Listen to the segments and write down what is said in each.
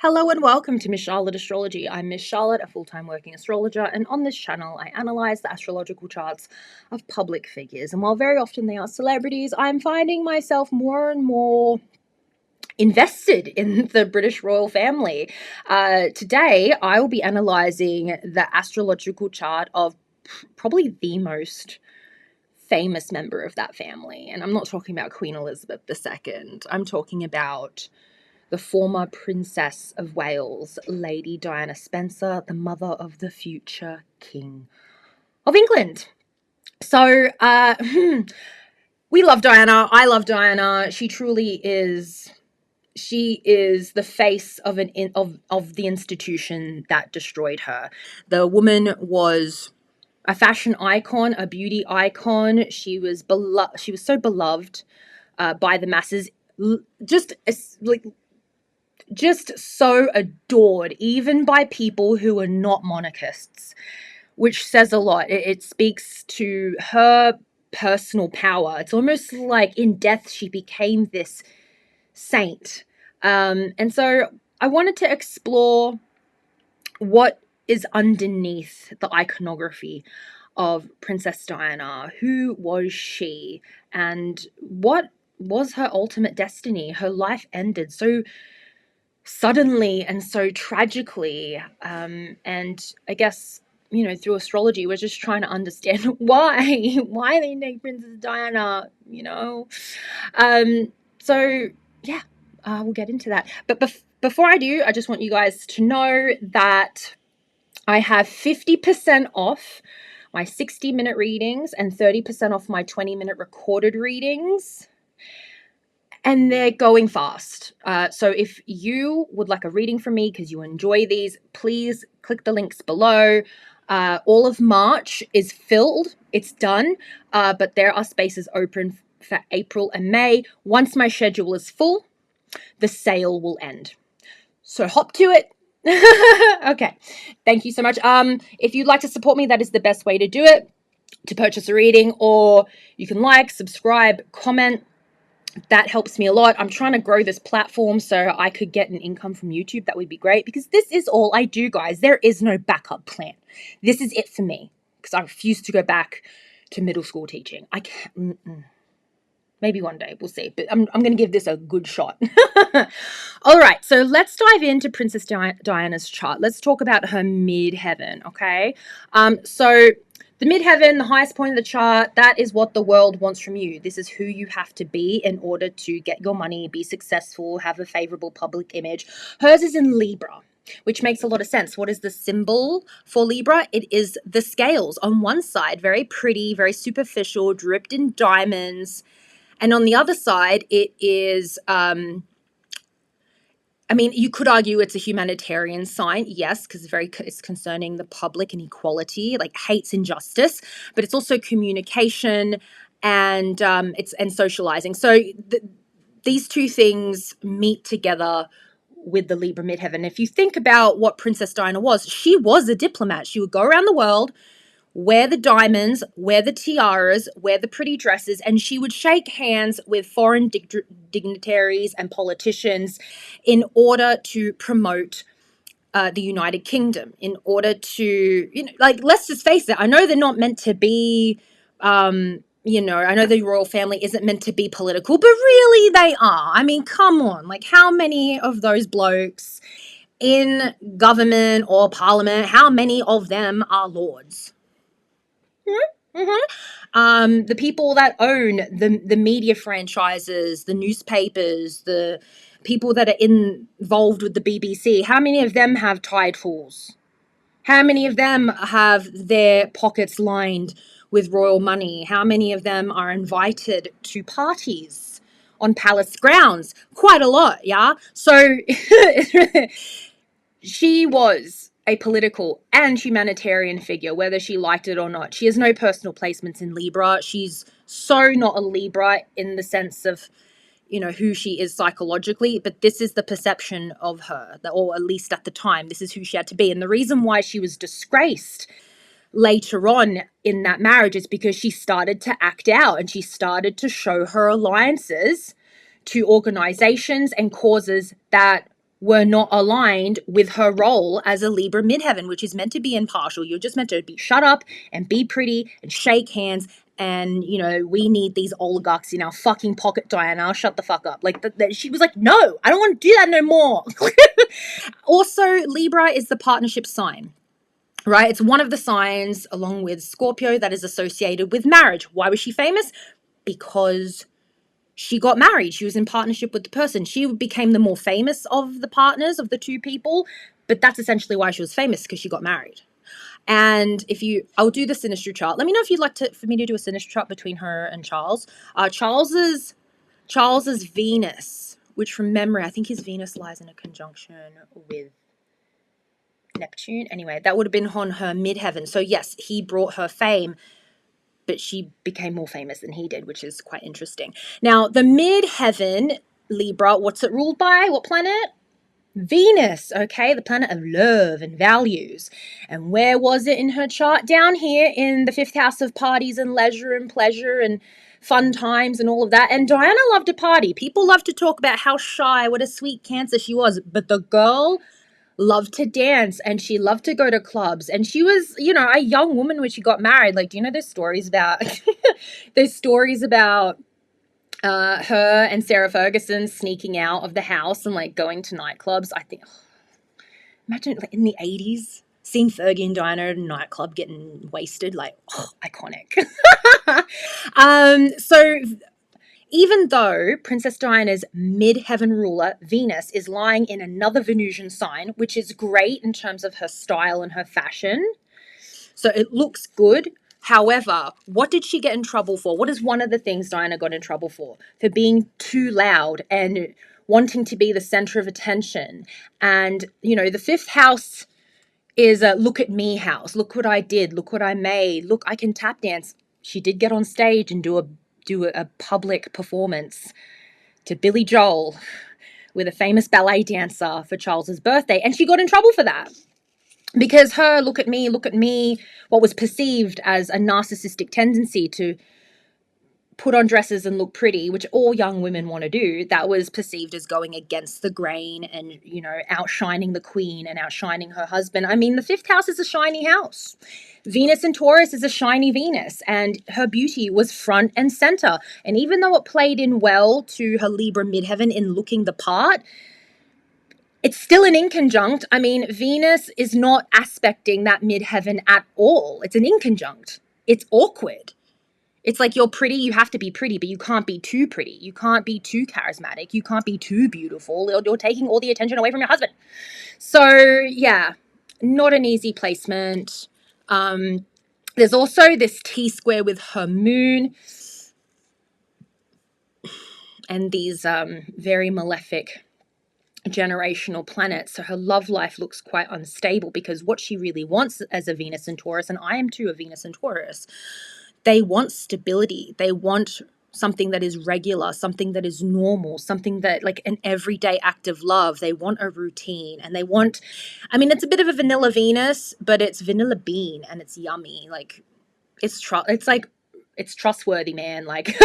Hello and welcome to Miss Charlotte Astrology. I'm Miss Charlotte, a full-time working astrologer, and on this channel I analyse the astrological charts of public figures. And while very often they are celebrities, I'm finding myself more and more invested in the British royal family. Today I will be analysing the astrological chart of probably the most famous member of that family. And I'm not talking about Queen Elizabeth II. I'm talking about the former Princess of Wales, Lady Diana Spencer, the mother of the future King of England. So, we love Diana. I love Diana. She truly is. She is the face of the institution that destroyed her. The woman was a fashion icon, a beauty icon. She was She was so beloved by the masses. Just so adored, even by people who are not monarchists, which says a lot. It speaks to her personal power. It's almost like in death she became this saint. And so I wanted to explore what is underneath the iconography of Princess Diana. Who was she? And what was her ultimate destiny? Her life ended so suddenly and so tragically. And I guess, through astrology, we're just trying to understand why they named Princess Diana, So, yeah, we'll get into that. But before I do, I just want you guys to know that I have 50% off my 60-minute readings and 30% off my 20-minute recorded readings. And they're going fast. So if you would like a reading from me because you enjoy these, please click the links below. All of March is filled. It's done. But there are spaces open for April and May. Once my schedule is full, the sale will end. So hop to it. Okay. Thank you so much. If you'd like to support me, that is the best way to do it, to purchase a reading, or you can like, subscribe, comment. That helps me a lot. I'm trying to grow this platform so I could get an income from YouTube. That would be great, because this is all I do, guys. There is no backup plan. This is it for me, because I refuse to go back to middle school teaching. I can't. Maybe one day, we'll see. But I'm going to give this a good shot. All right, so let's dive into Princess Diana's chart. Let's talk about her midheaven, okay? So the midheaven, the highest point of the chart, that is what the world wants from you. This is who you have to be in order to get your money, be successful, have a favorable public image. Hers is in Libra, which makes a lot of sense. What is the symbol for Libra? It is the scales. On one side, very pretty, very superficial, dripped in diamonds. And on the other side, it is, you could argue it's a humanitarian sign, yes, because it's concerning the public and equality, like hates injustice, but it's also communication and socializing. So these two things meet together with the Libra midheaven. If you think about what Princess Diana was, she was a diplomat. She would go around the world, wear the diamonds, wear the tiaras, wear the pretty dresses, and she would shake hands with foreign dignitaries and politicians in order to promote the United Kingdom, in order to, let's just face it, I know they're not meant to be, I know the royal family isn't meant to be political, but really they are. I mean, come on, like how many of those blokes in government or parliament, how many of them are lords? The people that own the media franchises, the newspapers, the people that are involved with the BBC, how many of them have titles? How many of them have their pockets lined with royal money? How many of them are invited to parties on palace grounds? Quite a lot, yeah? So she was a political and humanitarian figure, whether she liked it or not. She has no personal placements in Libra. She's so not a Libra in the sense of, who she is psychologically, but this is the perception of her, or at least at the time, this is who she had to be. And the reason why she was disgraced later on in that marriage is because she started to act out and she started to show her alliances to organizations and causes that were not aligned with her role as a Libra midheaven, which is meant to be impartial. You're just meant to be shut up and be pretty and shake hands. And, you know, we need these oligarchs in our fucking pocket, Diana. Shut the fuck up. Like, she was like, no, I don't want to do that no more. Also, Libra is the partnership sign, right? It's one of the signs, along with Scorpio, that is associated with marriage. Why was she famous? Because she got married. She was in partnership with the person. She became the more famous of the partners of the two people, but that's essentially why she was famous, because she got married. And I'll do the Sinistry chart. Let me know if you'd like for me to do a Sinistry chart between her and Charles. Charles's Venus, which from memory, I think his Venus lies in a conjunction with Neptune. Anyway, that would have been on her midheaven. So yes, he brought her fame, but she became more famous than he did, which is quite interesting. Now, the midheaven, Libra, what's it ruled by? What planet? Venus, okay, the planet of love and values. And where was it in her chart? Down here in the 5th house of parties and leisure and pleasure and fun times and all of that. And Diana loved to party. People love to talk about how shy, what a sweet Cancer she was. But the girl loved to dance, and she loved to go to clubs, and she was, you know, a young woman when she got married. Like, do you know there's stories about her and Sarah Ferguson sneaking out of the house and like going to nightclubs? I think, imagine like in the 80s seeing Fergie and Diana at a nightclub getting wasted, like, iconic. So even though Princess Diana's midheaven ruler, Venus, is lying in another Venusian sign, which is great in terms of her style and her fashion, so it looks good. However, what did she get in trouble for? What is one of the things Diana got in trouble for? For being too loud and wanting to be the center of attention. And, you know, the 5th house is a look at me house. Look what I did. Look what I made. Look, I can tap dance. She did get on stage and do a public performance to Billy Joel with a famous ballet dancer for Charles's birthday, and she got in trouble for that because her look at me, what was perceived as a narcissistic tendency to put on dresses and look pretty, which all young women want to do, that was perceived as going against the grain and, you know, outshining the queen and outshining her husband. I mean, the 5th house is a shiny house. Venus in Taurus is a shiny Venus, and her beauty was front and center. And even though it played in well to her Libra midheaven in looking the part, it's still an inconjunct. I mean, Venus is not aspecting that midheaven at all. It's an inconjunct. It's awkward. It's like, you're pretty, you have to be pretty, but you can't be too pretty. You can't be too charismatic. You can't be too beautiful. You're taking all the attention away from your husband. So, yeah, not an easy placement. There's also this T-square with her moon and these very malefic generational planets. So her love life looks quite unstable, because what she really wants as a Venus in Taurus, and I am too a Venus in Taurus, they want stability. They want something that is regular, something that is normal, something that, like, an everyday act of love. They want a routine, and they want, I mean, it's a bit of a vanilla Venus, but it's vanilla bean and it's yummy. Like, it's trustworthy, man. Like,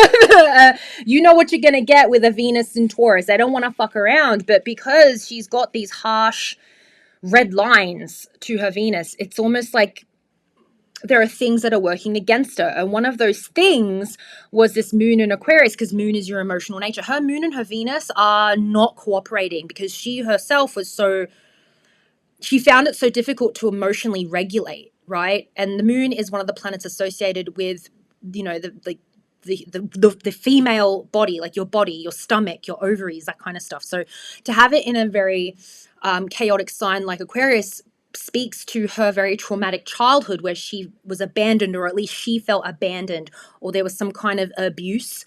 you know what you're going to get with a Venus in Taurus. They don't want to fuck around, but because she's got these harsh red lines to her Venus, it's almost like there are things that are working against her. And one of those things was this moon in Aquarius, because moon is your emotional nature. Her moon and her Venus are not cooperating because she herself she found it so difficult to emotionally regulate, right? And the moon is one of the planets associated with, you know, the female body, like your body, your stomach, your ovaries, that kind of stuff. So to have it in a very chaotic sign like Aquarius speaks to her very traumatic childhood, where she was abandoned, or at least she felt abandoned, or there was some kind of abuse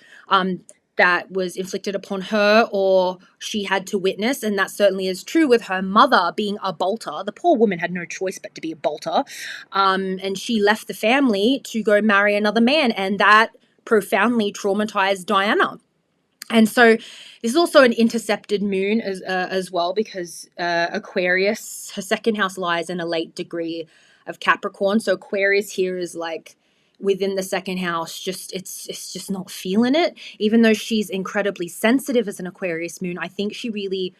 that was inflicted upon her, or she had to witness. And that certainly is true with her mother being a bolter. The poor woman had no choice but to be a bolter. And she left the family to go marry another man, and that profoundly traumatized Diana. And so this is also an intercepted moon as well, because Aquarius, her second house lies in a late degree of Capricorn. So Aquarius here is like within the second house, it's just not feeling it. Even though she's incredibly sensitive as an Aquarius moon, I think she really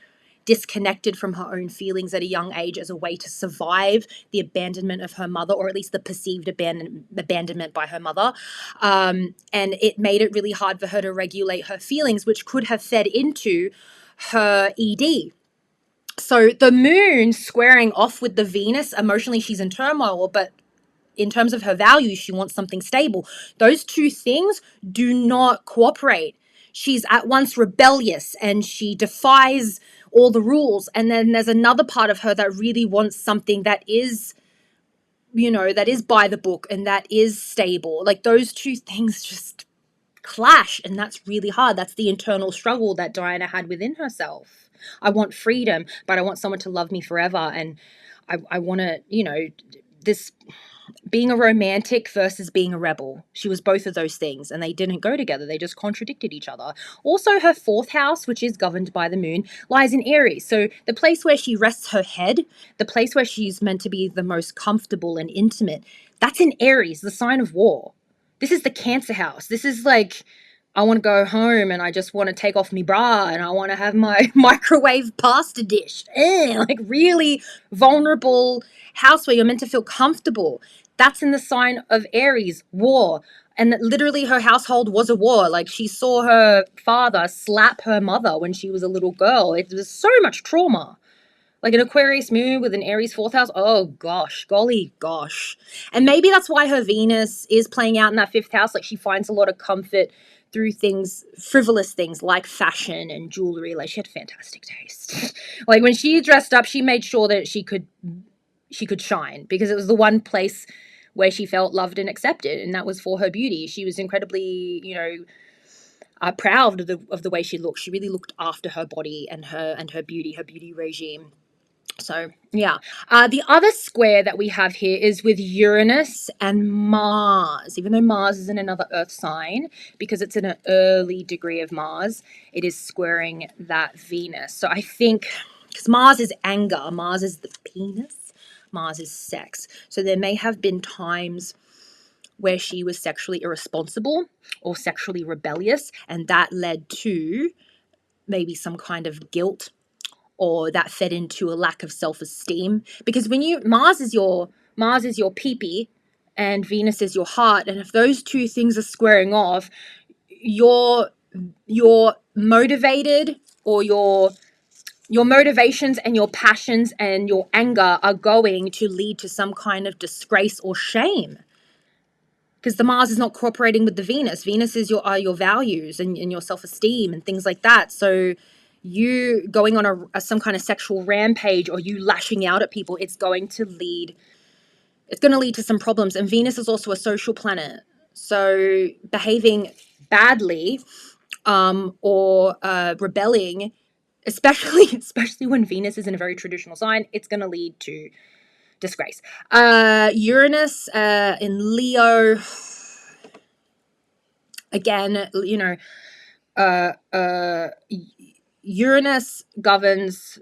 disconnected from her own feelings at a young age as a way to survive the abandonment of her mother, or at least the perceived abandonment by her mother. And it made it really hard for her to regulate her feelings, which could have fed into her ED. So the moon squaring off with the Venus, emotionally she's in turmoil, but in terms of her values, she wants something stable. Those two things do not cooperate. She's at once rebellious and she defies all the rules. And then there's another part of her that really wants something that is, that is by the book and that is stable. Like those two things just clash, and that's really hard. That's the internal struggle that Diana had within herself. I want freedom, but I want someone to love me forever. And I want to, this being a romantic versus being a rebel. She was both of those things, and they didn't go together. They just contradicted each other. Also, her fourth house, which is governed by the moon, lies in Aries. So the place where she rests her head, the place where she's meant to be the most comfortable and intimate, that's in Aries, the sign of war. This is the Cancer house. This is like, I want to go home and I just want to take off my bra and I want to have my microwave pasta dish. Like really vulnerable house where you're meant to feel comfortable. That's in the sign of Aries, war. And that literally her household was a war. Like she saw her father slap her mother when she was a little girl. It was so much trauma. Like an Aquarius moon with an Aries fourth house. Oh gosh, golly gosh. And maybe that's why her Venus is playing out in that fifth house. Like she finds a lot of comfort through things, frivolous things like fashion and jewelry. Like she had fantastic taste. Like when she dressed up, she made sure that she could shine, because it was the one place where she felt loved and accepted, and that was for her beauty. She was incredibly, proud of the way she looked. She really looked after her body and her beauty regime. So yeah, the other square that we have here is with Uranus and Mars. Even though Mars is in another Earth sign, because it's in an early degree of Mars, it is squaring that Venus. So I think, because Mars is anger, Mars is the penis, Mars is sex. So there may have been times where she was sexually irresponsible or sexually rebellious, and that led to maybe some kind of guilt, or that fed into a lack of self-esteem. Because when Mars is your pee-pee and Venus is your heart, and if those two things are squaring off, you're motivated, or your motivations and your passions and your anger are going to lead to some kind of disgrace or shame. Because the Mars is not cooperating with the Venus. Venus is your values and your self-esteem and things like that. So you going on some kind of sexual rampage, or you lashing out at people, it's going to lead to some problems. And Venus is also a social planet. So behaving badly or rebelling, especially when Venus is in a very traditional sign, it's going to lead to disgrace. Uranus in Leo, again, Uranus governs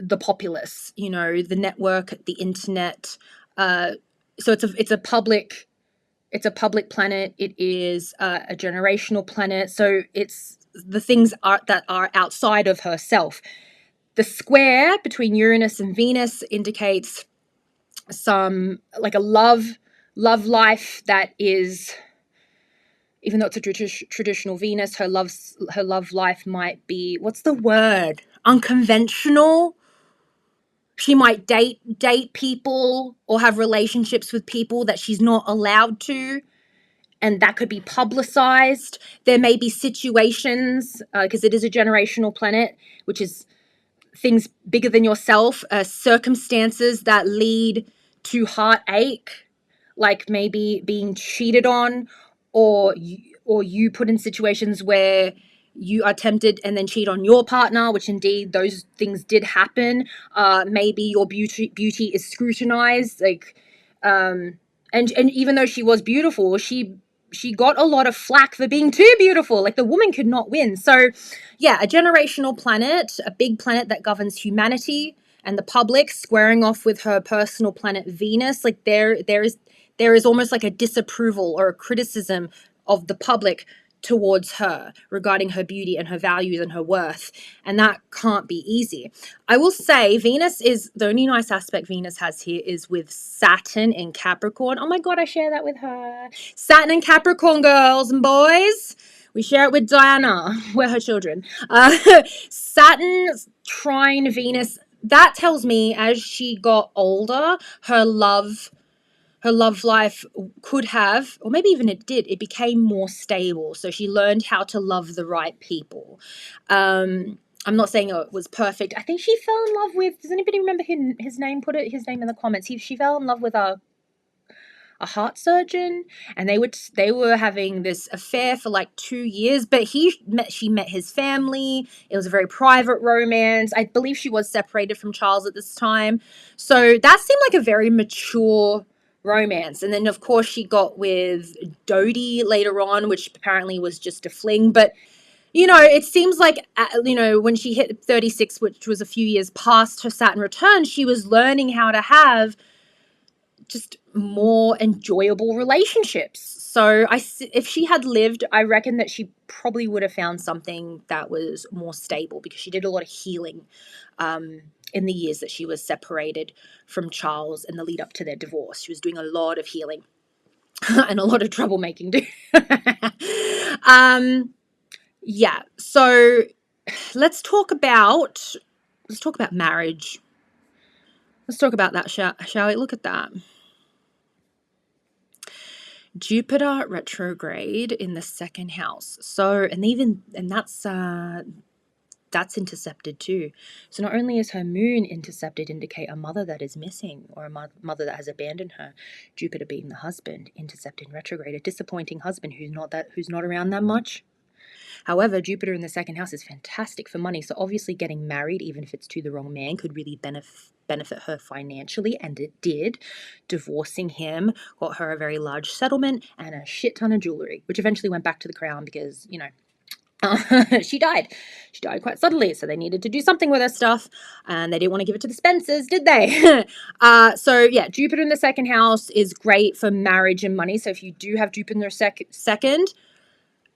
the populace, the network, the internet. So it's a public planet. It is a generational planet. So it's the things that are outside of herself. The square between Uranus and Venus indicates some like a love life that is, even though it's a traditional Venus, her love life might be, what's the word? Unconventional. She might date people or have relationships with people that she's not allowed to, and that could be publicized. There may be situations, because it is a generational planet, which is things bigger than yourself, circumstances that lead to heartache, like maybe being cheated on, or you put in situations where you are tempted and then cheat on your partner, which indeed those things did happen. Maybe your beauty is scrutinized, like, and even though she was beautiful, she got a lot of flack for being too beautiful. Like the woman could not win. So yeah, a generational planet, a big planet that governs humanity and the public, squaring off with her personal planet Venus. Like there is almost like a disapproval or a criticism of the public towards her regarding her beauty and her values and her worth. And that can't be easy. I will say Venus is the only nice aspect Venus has here is with Saturn in Capricorn. Oh my God, I share that with her. Saturn and Capricorn, girls and boys. We share it with Diana. We're her children. Saturn trine Venus. That tells me as she got older, her love life could have, or maybe even it did, it became more stable. So she learned how to love the right people. I'm not saying it was perfect. I think she fell in love with, does anybody remember his name? Put his name in the comments. She fell in love with a heart surgeon, and they were having this affair for like 2 years, but she met his family. It was a very private romance. I believe she was separated from Charles at this time. So that seemed like a very mature romance. And then of course she got with Dodie later on, which apparently was just a fling. But it seems like, when she hit 36, which was a few years past her Saturn return, she was learning how to have just more enjoyable relationships. So if she had lived, I reckon that she probably would have found something that was more stable, because she did a lot of healing in the years that she was separated from Charles in the lead up to their divorce. She was doing a lot of healing and a lot of troublemaking too. Yeah. So let's talk about marriage. Let's talk about that, shall we? Look at that. Jupiter retrograde in the second house. So, and that's intercepted too. So not only is her moon intercepted, indicate a mother that is missing, or a mother that has abandoned her, Jupiter being the husband, intercepted in retrograde, a disappointing husband who's not around that much. However, Jupiter in the second house is fantastic for money. So obviously getting married, even if it's to the wrong man, could really benefit her financially, and it did. Divorcing him got her a very large settlement and a shit ton of jewelry, which eventually went back to the crown because, she died. She died quite suddenly, so they needed to do something with her stuff, and they didn't want to give it to the Spencers, did they? So yeah, Jupiter in the second house is great for marriage and money. So if you do have Jupiter in the second,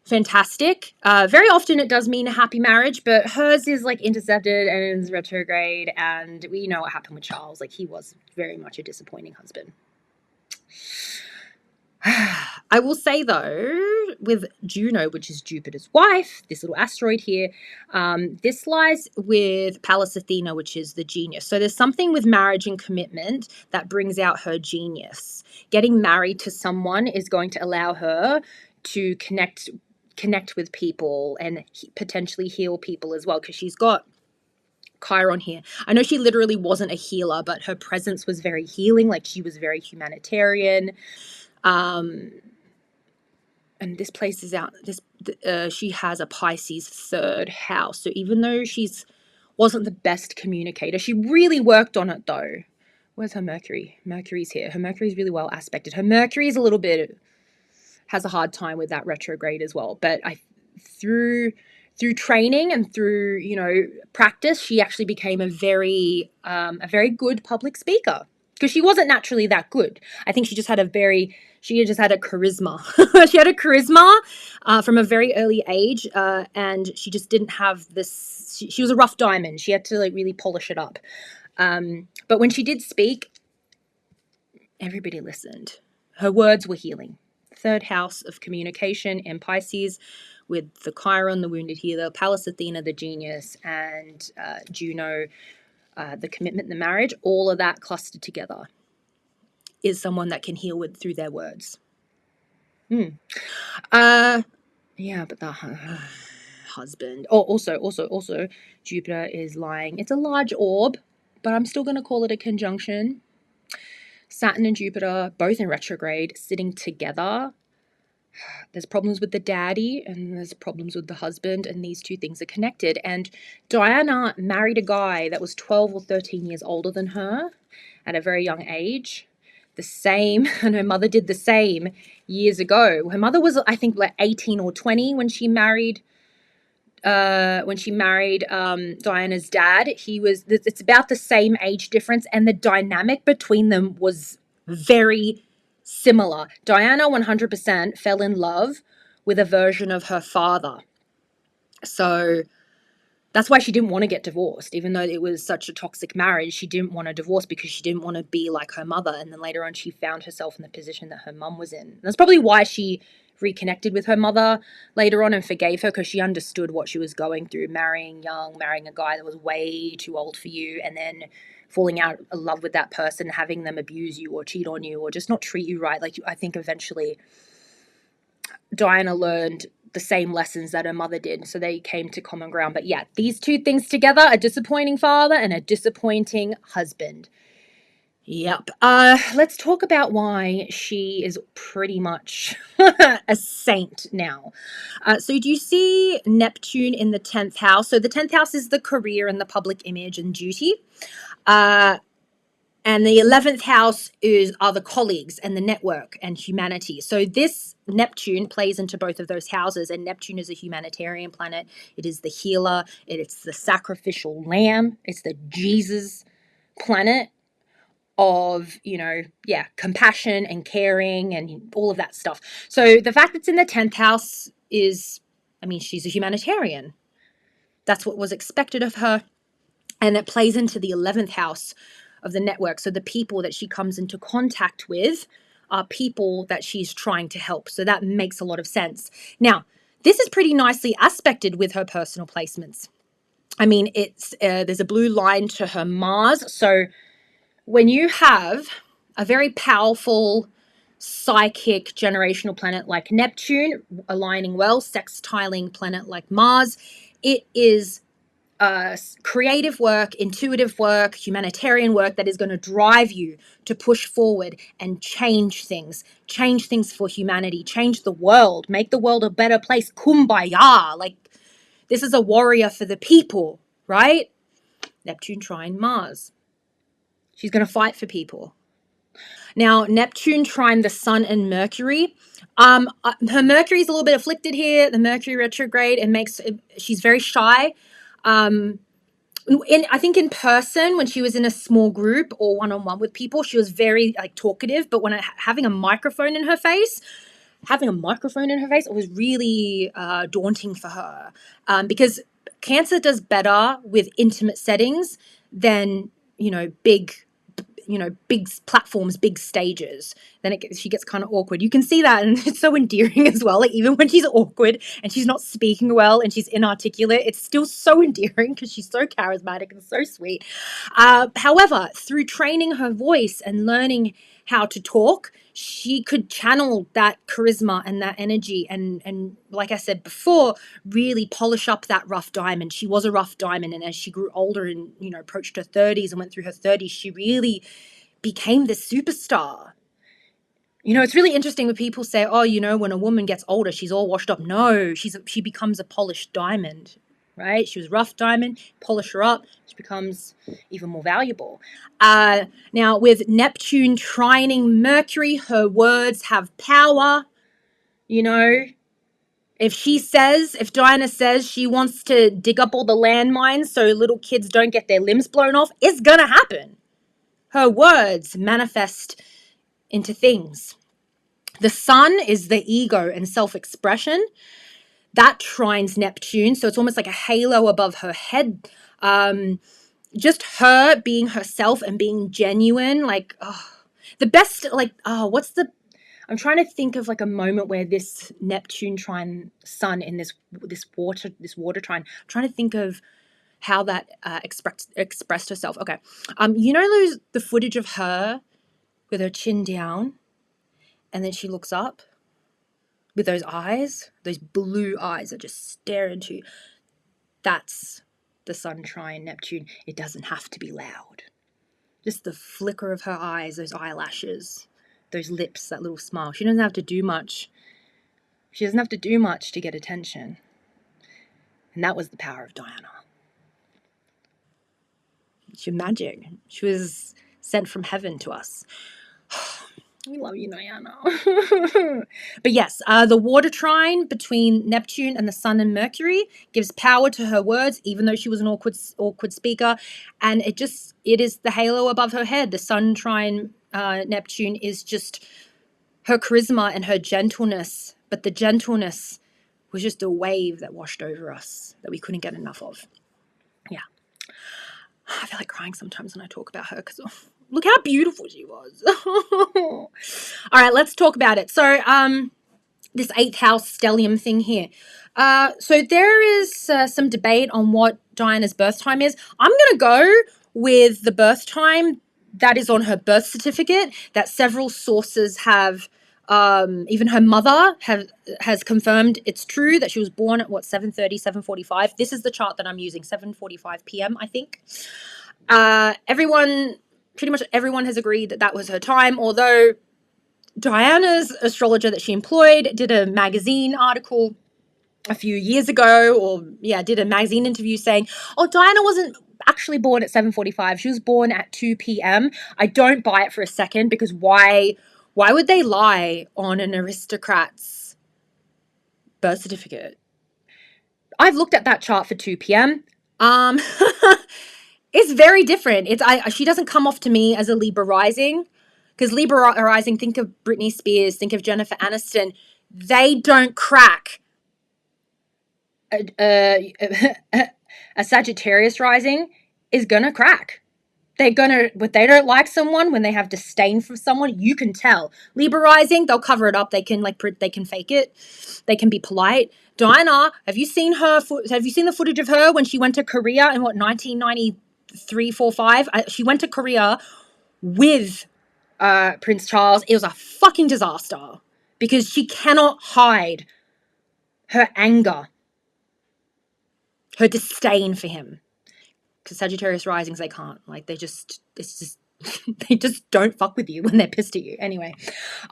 fantastic. Very often it does mean a happy marriage, but hers is like intercepted and is retrograde, and we know what happened with Charles. Like, he was very much a disappointing husband. I will say though, with Juno, which is Jupiter's wife, this little asteroid here, this lies with Pallas Athena, which is the genius. So there's something with marriage and commitment that brings out her genius. Getting married to someone is going to allow her to connect with people and potentially heal people as well, because she's got Chiron here. I know she literally wasn't a healer, but her presence was very healing. Like, she was very humanitarian. And this places out she has a Pisces third house. So even though wasn't the best communicator, she really worked on it though. Where's her Mercury? Mercury's here. Her Mercury's really well aspected. Her Mercury is a little bit, has a hard time with that retrograde as well. But through training and through, practice, she actually became a very good public speaker, because she wasn't naturally that good. I think she just had a charisma. She had a charisma from a very early age, and she just didn't have this. She was a rough diamond. She had to really polish it up. But when she did speak, everybody listened. Her words were healing. Third house of communication in Pisces, with the Chiron, the wounded healer, Pallas Athena, the genius, and Juno, the commitment, the marriage, all of that clustered together is someone that can heal through their words. Yeah, but the husband. Oh, also, Jupiter is lying. It's a large orb, but I'm still going to call it a conjunction. Saturn and Jupiter, both in retrograde, sitting together. There's problems with the daddy and there's problems with the husband, and these two things are connected. And Diana married a guy that was 12 or 13 years older than her at a very young age. The same, and her mother did the same years ago. Her mother was, I think, like 18 or 20 when she married Diana's dad. It's about the same age difference, and the dynamic between them was very similar. Diana 100% fell in love with a version of her father. So that's why she didn't want to get divorced, even though it was such a toxic marriage. She didn't want a divorce because she didn't want to be like her mother. And then later on, she found herself in the position that her mum was in. And that's probably why she reconnected with her mother later on and forgave her, because she understood what she was going through, marrying young, marrying a guy that was way too old for you, and then falling out of love with that person, having them abuse you or cheat on you or just not treat you right. Like, I think eventually Diana learned the same lessons that her mother did, so they came to common ground. But yeah, these two things together, a disappointing father and a disappointing husband. Yep. Let's talk about why she is pretty much a saint now. So do you see Neptune in the 10th house? So the 10th house is the career and the public image and duty. And the 11th house are the colleagues and the network and humanity. So this Neptune plays into both of those houses, and Neptune is a humanitarian planet. It is the healer. It's the sacrificial lamb. It's the Jesus planet of, compassion and caring and all of that stuff. So the fact it's in the 10th house is, she's a humanitarian. That's what was expected of her. And it plays into the 11th house of the network. So the people that she comes into contact with are people that she's trying to help. So that makes a lot of sense. Now, this is pretty nicely aspected with her personal placements. It's there's a blue line to her Mars. So when you have a very powerful psychic generational planet like Neptune aligning well, sextiling planet like Mars, it is creative work, intuitive work, humanitarian work that is going to drive you to push forward and change things for humanity, change the world, make the world a better place. Kumbaya. Like, this is a warrior for the people, right? Neptune trine Mars. She's going to fight for people. Now, Neptune trine the Sun and Mercury. Her Mercury is a little bit afflicted here. The Mercury retrograde, she's very shy. I think in person, when she was in a small group or one-on-one with people, she was very talkative. But when having a microphone in her face, it was really daunting for her, because Cancer does better with intimate settings than big platforms, big stages. Then she gets kind of awkward. You can see that, and it's so endearing as well. Like, even when she's awkward and she's not speaking well and she's inarticulate, it's still so endearing because she's so charismatic and so sweet. However, through training her voice and learning how to talk, she could channel that charisma and that energy and like I said before, really polish up that rough diamond. She was a rough diamond, and as she grew older and approached her 30s and went through her 30s, she really became this superstar. It's really interesting when people say, oh, when a woman gets older, she's all washed up. No, she becomes a polished diamond, right? She was rough diamond, polish her up, she becomes even more valuable. Now, with Neptune trining Mercury, her words have power. If Diana says she wants to dig up all the landmines so little kids don't get their limbs blown off, it's gonna happen. Her words manifest into things. The Sun is the ego and self-expression. That trines Neptune, so it's almost like a halo above her head. Just her being herself and being genuine, I'm trying to think of a moment where this Neptune trine Sun in this water trine. I'm trying to think of how that expressed herself. Okay, the footage of her with her chin down, and then she looks up with those eyes, those blue eyes that just stare into you. That's the Sun trine Neptune. It doesn't have to be loud. Just the flicker of her eyes, those eyelashes, those lips, that little smile. She doesn't have to do much. She doesn't have to do much to get attention. And that was the power of Diana. She was magic. She was sent from heaven to us. We love you, Diana. But yes, the water trine between Neptune and the Sun and Mercury gives power to her words, even though she was an awkward speaker. And it is the halo above her head. The Sun trine Neptune is just her charisma and her gentleness but the gentleness was just a wave that washed over us that we couldn't get enough of. Yeah. I feel like crying sometimes when I talk about her because look how beautiful she was. All right, let's talk about it. So, this 8th house stellium thing here. So there is some debate on what Diana's birth time is. I'm going to go with the birth time that is on her birth certificate that several sources have, even her mother has confirmed it's true that she was born at 7:30, 7:45. This is the chart that I'm using, 7:45 p.m. I think. Pretty much everyone has agreed that was her time, although Diana's astrologer that she employed did a magazine article a few years ago, did a magazine interview saying, oh, Diana wasn't actually born at 7:45. She was born at 2 p.m. I don't buy it for a second, because why would they lie on an aristocrat's birth certificate? I've looked at that chart for 2 p.m. It's very different. She doesn't come off to me as a Libra rising, because Libra rising, think of Britney Spears, think of Jennifer Aniston. They don't crack. A Sagittarius rising is gonna crack. When they don't like someone, when they have disdain for someone, you can tell. Libra rising, they'll cover it up. They can they can fake it. They can be polite. Diana, have you seen the footage of her when she went to Korea in 1993, 4, 5? She went to Korea with Prince Charles. It was a fucking disaster because she cannot hide her anger, her disdain for him. Because Sagittarius risings, they can't. Like, they just don't fuck with you when they're pissed at you. Anyway,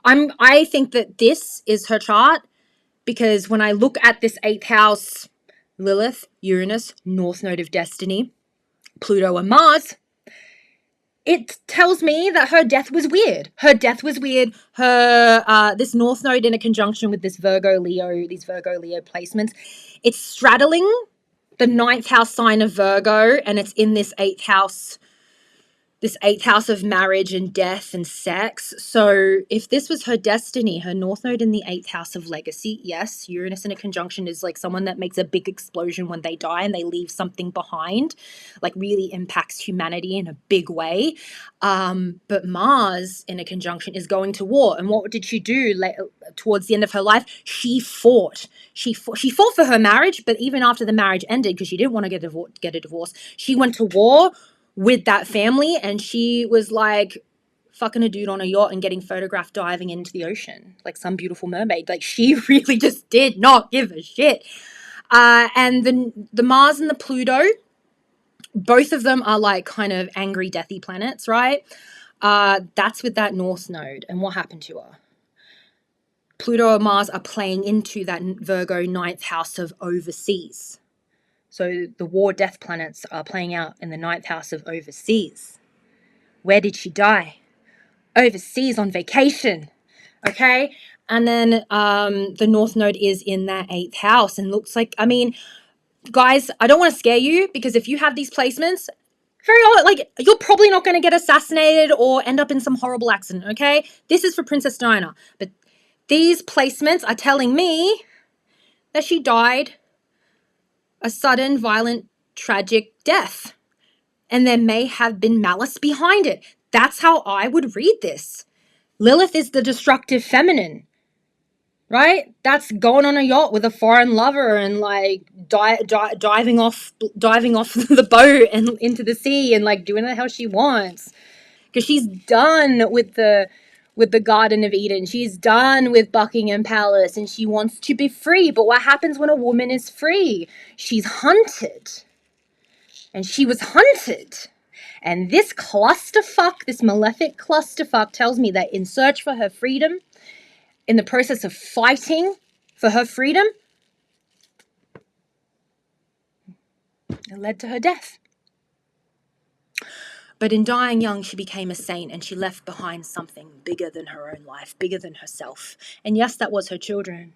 I think that this is her chart, because when I look at this 8th house, Lilith, Uranus, North Node of Destiny, Pluto and Mars, it tells me that her death was weird. Her this North Node in a conjunction with this these Virgo Leo placements, it's straddling the 9th house sign of Virgo, and it's in this 8th house of marriage and death and sex. So if this was her destiny, her North Node in the 8th house of legacy, yes, Uranus in a conjunction is like someone that makes a big explosion when they die and they leave something behind, like really impacts humanity in a big way. But Mars in a conjunction is going to war. And what did she do towards the end of her life? She fought. She fought for her marriage, but even after the marriage ended, because she didn't want to get a divorce, she went to war with that family, and she was like fucking a dude on a yacht and getting photographed diving into the ocean like some beautiful mermaid. Like, she really just did not give a shit. And the Mars and the Pluto, both of them are like kind of angry, deathy planets, right? That's with that North Node. And what happened to her? Pluto and Mars are playing into that Virgo 9th house of overseas. So the war death planets are playing out in the 9th house of overseas. Where did she die? Overseas on vacation. Okay? And then the North Node is in that 8th house, and looks like, I mean, guys, I don't want to scare you, because if you have these placements, you're probably not going to get assassinated or end up in some horrible accident, okay? This is for Princess Diana. But these placements are telling me that she died a sudden, violent, tragic death. And there may have been malice behind it. That's how I would read this. Lilith is the destructive feminine, right? That's going on a yacht with a foreign lover and like diving off the boat and into the sea and like doing the hell she wants. Because she's done with the Garden of Eden. She's done with Buckingham Palace, and she wants to be free. But what happens when a woman is free? She's hunted. And she was hunted. And this clusterfuck, this malefic clusterfuck, tells me that in search for her freedom, in the process of fighting for her freedom, it led to her death. But in dying young, she became a saint, and she left behind something bigger than her own life, bigger than herself. And yes, that was her children.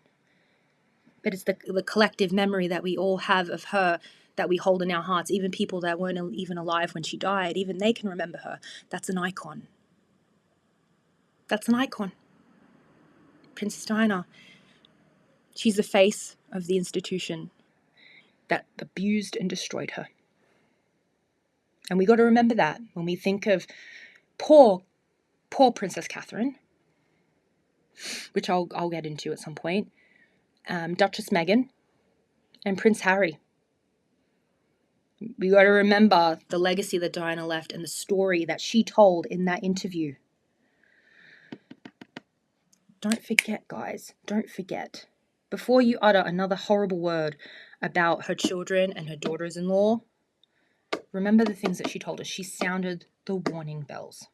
But it's the collective memory that we all have of her that we hold in our hearts. Even people that weren't even alive when she died, even they can remember her. That's an icon. That's an icon. Princess Diana. She's the face of the institution that abused and destroyed her. And we got to remember that when we think of poor Princess Catherine, which I'll get into at some point, Duchess Meghan, and Prince Harry. We got to remember the legacy that Diana left and the story that she told in that interview. Don't forget, guys. Don't forget. Before you utter another horrible word about her children and her daughters-in-law, remember the things that she told us. She sounded the warning bells.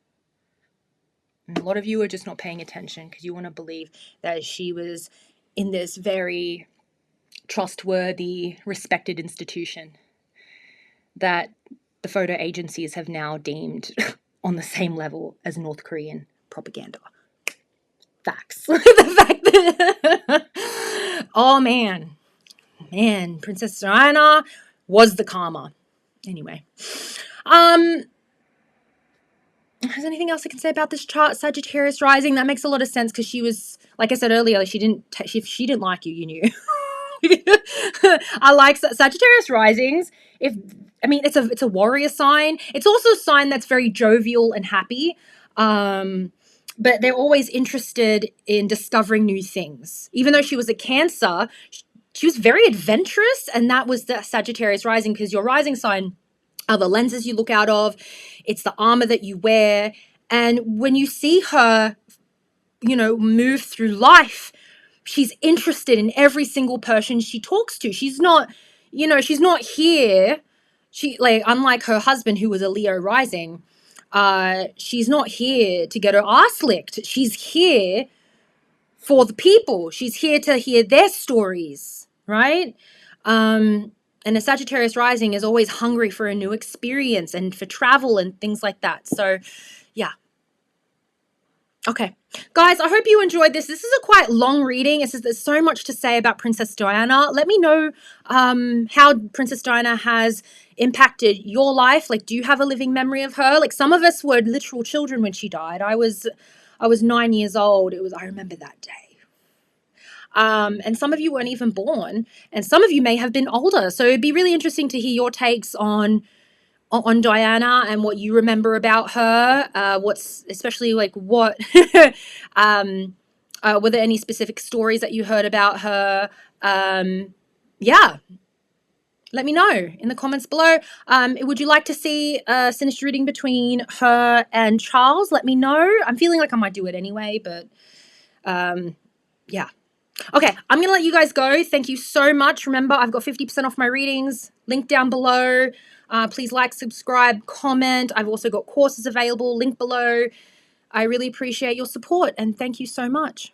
And a lot of you are just not paying attention because you want to believe that she was in this very trustworthy, respected institution that the photo agencies have now deemed on the same level as North Korean propaganda. Facts. The fact that oh man, Princess Diana was the karma. Anyway, is anything else I can say about this chart? Sagittarius rising, that makes a lot of sense because she was, like I said earlier, she didn't like you, you knew. I like Sagittarius risings. It's a warrior sign. It's also a sign that's very jovial and happy. But they're always interested in discovering new things. Even though she was a Cancer, she was very adventurous, and that was the Sagittarius rising, because your rising sign are the lenses you look out of. It's the armor that you wear. And when you see her, move through life, she's interested in every single person she talks to. She's not, she's not here. Unlike her husband, who was a Leo rising, she's not here to get her ass licked. She's here for the people. She's here to hear their stories, right? And a Sagittarius rising is always hungry for a new experience and for travel and things like that. So, yeah. Okay, guys, I hope you enjoyed this. This is a quite long reading. There's so much to say about Princess Diana. Let me know how Princess Diana has impacted your life. Like, do you have a living memory of her? Like, some of us were literal children when she died. I was 9 years old. I remember that day. And some of you weren't even born, and some of you may have been older. So it'd be really interesting to hear your takes on Diana and what you remember about her. What were there any specific stories that you heard about her? Yeah. Let me know in the comments below. Would you like to see a sinister reading between her and Charles? Let me know. I'm feeling like I might do it anyway, but yeah. Okay, I'm going to let you guys go. Thank you so much. Remember, I've got 50% off my readings. Link down below. Please like, subscribe, comment. I've also got courses available. Link below. I really appreciate your support, and thank you so much.